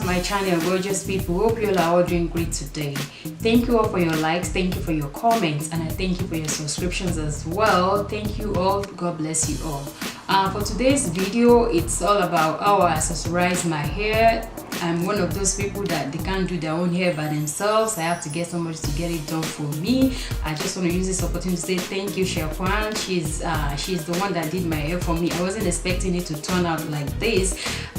My channel, gorgeous people. Hope you all are all doing great today. Thank you all for your likes, thank you for your comments, and I thank you for your subscriptions as well. Thank you all. God bless you all. For today's video, it's all about how I accessorize my hair. I'm one of those people that they can't do their own hair by themselves. I have to get somebody to get it done for me. I just want to use this opportunity to say thank you, Shekwan. She's the one that did my hair for me. I wasn't expecting it to turn out like this,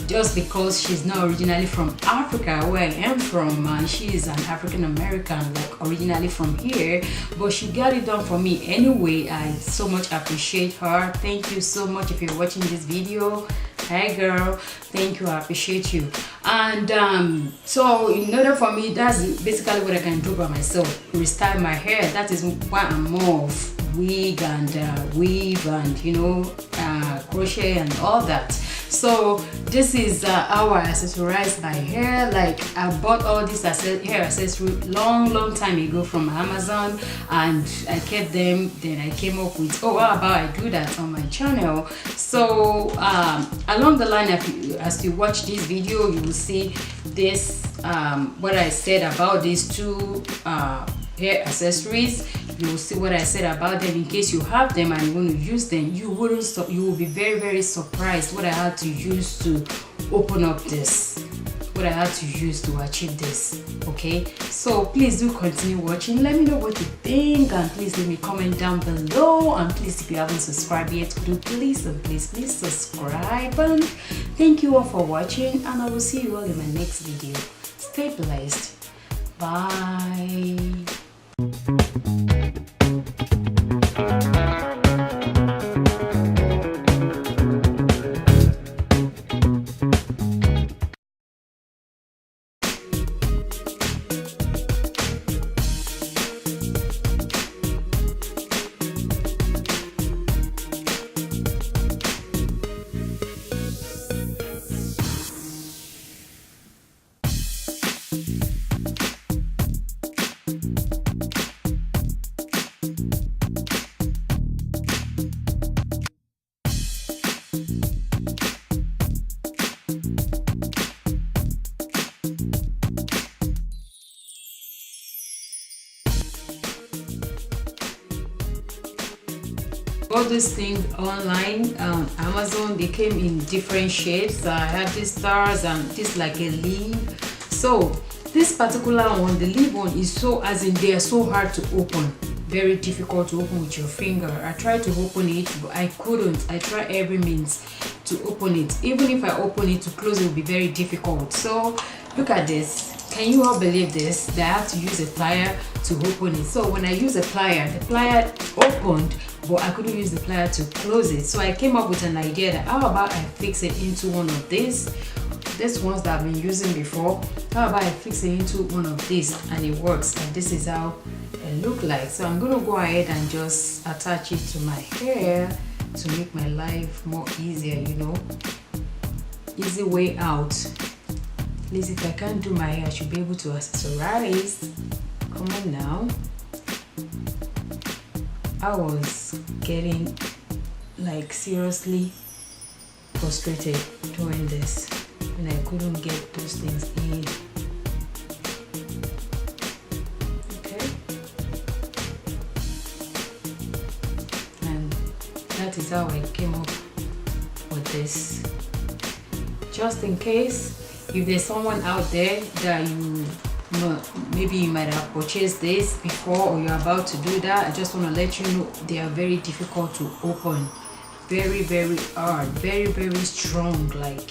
just because she's not originally from Africa, where I am from. She is an African American, like originally from here, but she got it done for me anyway. I so much appreciate her. Thank you so much if you're watching this video. Hey girl, thank you, I appreciate you. And so in order for me, that's basically what I can do by myself, restyle my hair. That is why I'm more of wig and weave and crochet and all that. So this is how I accessorize my hair. Like, I bought all this hair accessory long time ago from Amazon, and I kept them. Then I came up with, oh, how about I do that on my channel? So along the line, as you watch this video, you will see this what I said about these two hair accessories. You will see what I said about them. In case you have them and you want to use them, you will be very surprised what I had to use to open up this, what I had to use to achieve this. Okay, so please do continue watching. Let me know what you think, and please leave me a comment down below. And please, if you haven't subscribed yet, do please subscribe. And thank you all for watching, and I will see you all in my next video. Stay blessed. Bye. All these things online on Amazon, they came in different shapes. I have these stars and this like a leaf. So this particular one, the leaf one, is so, as in, they are so hard to open, very difficult to open with your finger. I tried to open it, but I couldn't. I tried every means to open it. Even if I open it, to close it will be very difficult. So look at this. Can you all believe this? That I have to use a plier to open it. So when I use a plier, the plier opened, but I couldn't use the plier to close it. So I came up with an idea that how about I fix it into one of these ones that I've been using before. How about I fix it into one of these, and it works. And this is how it look like. So I'm gonna go ahead and just attach it to my hair to make my life more easier, easy way out. Please, if I can't do my hair, I should be able to accessorize. Come on now. I was getting like seriously frustrated doing this when I couldn't get those things in. Okay, and that is how I came up with this. Just in case, if there's someone out there that maybe you might have purchased this before, or you're about to do that, I just want to let you know they are very difficult to open, very hard, very strong. Like,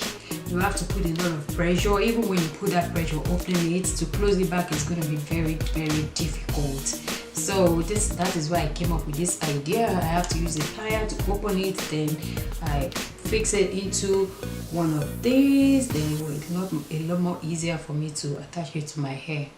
you have to put a lot of pressure. Even when you put that pressure, opening it to close it back is going to be very difficult. So that is why I came up with this idea. I have to use a plier to open it, then I fix it into one of these, then it will be a lot more easier for me to attach it to my hair.